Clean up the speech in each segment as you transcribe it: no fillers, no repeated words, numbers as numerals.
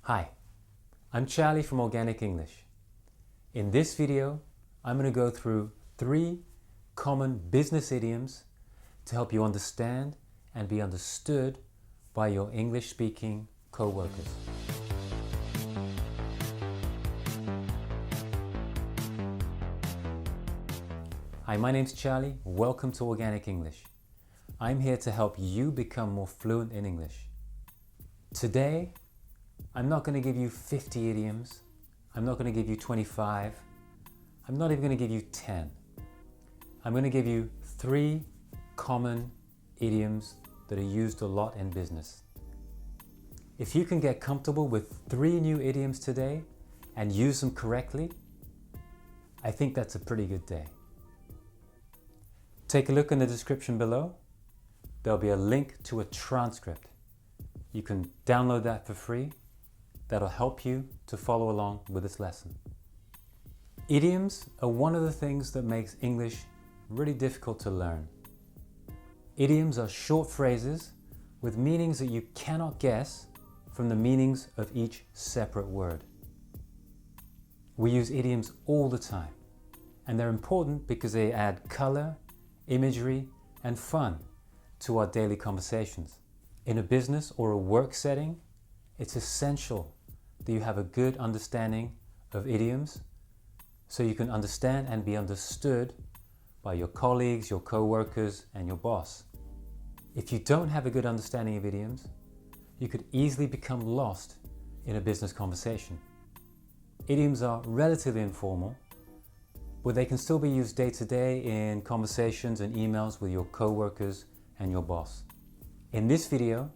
Hi, I'm Charlie from Organic English. In this video, I'm going to go through 3 common business idioms to help you understand and be understood by your English-speaking co-workers. Hi, my name's Charlie. Welcome to Organic English. I'm here to help you become more fluent in English. Today, I'm not going to give you 50 idioms. I'm not going to give you 25. I'm not even going to give you 10. I'm going to give you 3 common idioms that are used a lot in business. If you can get comfortable with 3 new idioms today and use them correctly, I think that's a pretty good day. Take a look in the description below. There'll be a link to a transcript. You can download that for free. That'll help you to follow along with this lesson. Idioms are one of the things that makes English really difficult to learn. Idioms are short phrases with meanings that you cannot guess from the meanings of each separate word. We use idioms all the time, and they're important because they add color, imagery, and fun to our daily conversations. In a business or a work setting, it's essential that you have a good understanding of idioms so you can understand and be understood by your colleagues, your co-workers, and your boss. If you don't have a good understanding of idioms, you could easily become lost in a business conversation. Idioms are relatively informal, but they can still be used day to day in conversations and emails with your co-workers and your boss. In this video,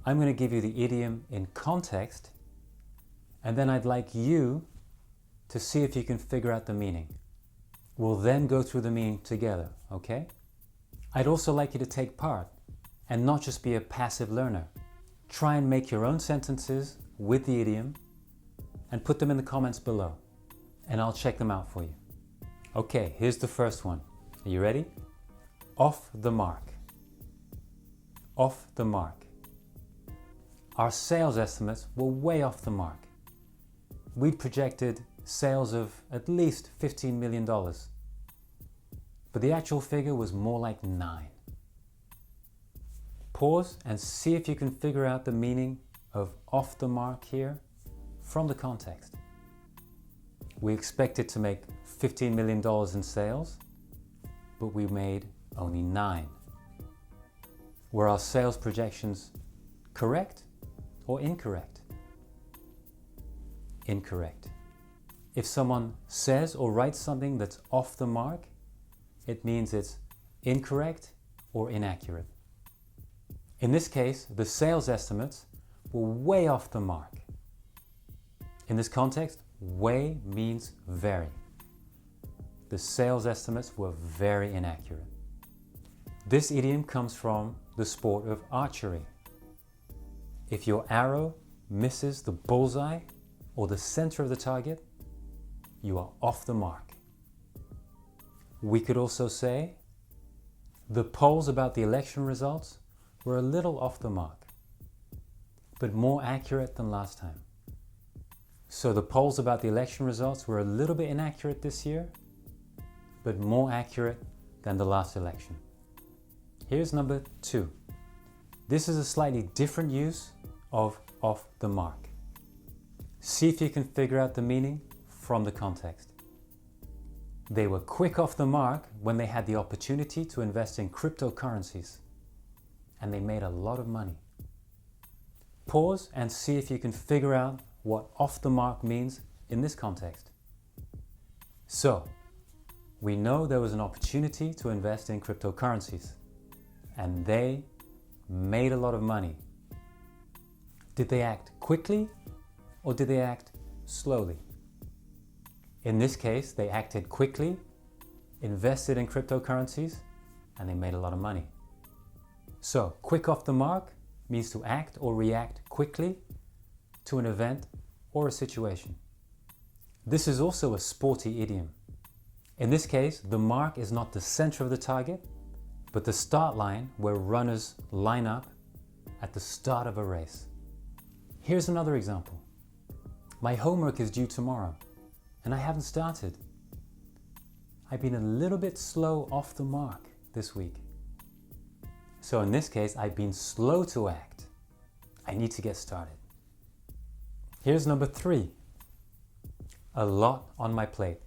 I'm going to give you the idiom in context, and then I'd like you to see if you can figure out the meaning. We'll then go through the meaning together, okay? I'd also like you to take part and not just be a passive learner. Try and make your own sentences with the idiom and put them in the comments below, and I'll check them out for you. Okay, here's the first one. Are you ready? Off the mark. Off the mark. Our sales estimates were way off the mark. We'd projected sales of at least $15 million, but the actual figure was more like 9. Pause and see if you can figure out the meaning of off the mark here from the context. We expected to make $15 million in sales, but we made only 9. Were our sales projections correct or incorrect? Incorrect. If someone says or writes something that's off the mark, it means it's incorrect or inaccurate. In this case, the sales estimates were way off the mark. In this context, way means very. The sales estimates were very inaccurate. This idiom comes from the sport of archery. If your arrow misses the bullseye or the center of the target, you are off the mark. We could also say, the polls about the election results were a little off the mark, but more accurate than last time. So the polls about the election results were a little bit inaccurate this year, but more accurate than the last election. Here's number 2. This is a slightly different use of off the mark. See if you can figure out the meaning from the context. They were quick off the mark when they had the opportunity to invest in cryptocurrencies, and they made a lot of money. Pause and see if you can figure out what off the mark means in this context. So, we know there was an opportunity to invest in cryptocurrencies, and they made a lot of money. Did they act quickly or did they act slowly? In this case, they acted quickly, invested in cryptocurrencies, and they made a lot of money. So, quick off the mark means to act or react quickly to an event or a situation. This is also a sporty idiom. In this case, the mark is not the center of the target, but the start line where runners line up at the start of a race. Here's another example. My homework is due tomorrow, and I haven't started. I've been a little bit slow off the mark this week. So in this case, I've been slow to act. I need to get started. Here's number 3. A lot on my plate.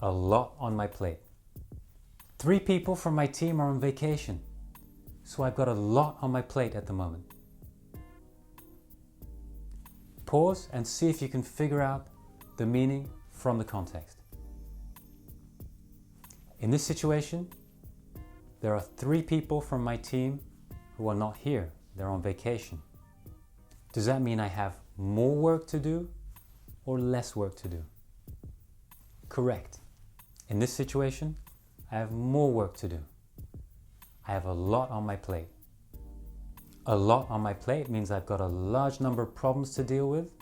A lot on my plate. 3 people from my team are on vacation, so I've got a lot on my plate at the moment. Pause and see if you can figure out the meaning from the context. In this situation, there are 3 people from my team who are not here. They're on vacation. Does that mean I have more work to do or less work to do? Correct. In this situation, I have more work to do. I have a lot on my plate. A lot on my plate means I've got a large number of problems to deal with,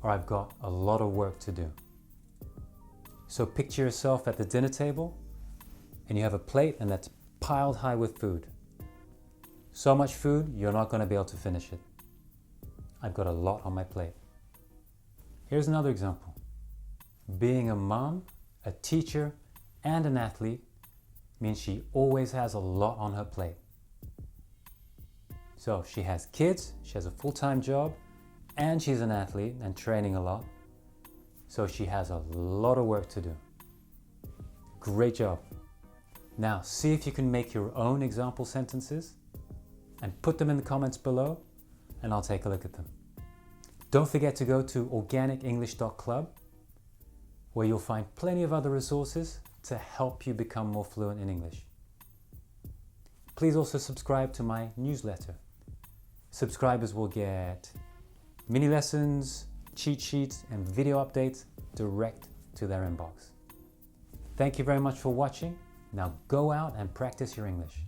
or I've got a lot of work to do. So picture yourself at the dinner table and you have a plate and that's piled high with food. So much food, you're not going to be able to finish it. I've got a lot on my plate. Here's another example. Being a mom, a teacher, and an athlete means she always has a lot on her plate. So she has kids, she has a full-time job, and she's an athlete and training a lot. So she has a lot of work to do. Great job. Now see if you can make your own example sentences and put them in the comments below, and I'll take a look at them. Don't forget to go to organicenglish.club, where you'll find plenty of other resources to help you become more fluent in English. Please also subscribe to my newsletter. Subscribers will get mini lessons, cheat sheets, and video updates direct to their inbox. Thank you very much for watching. Now go out and practice your English.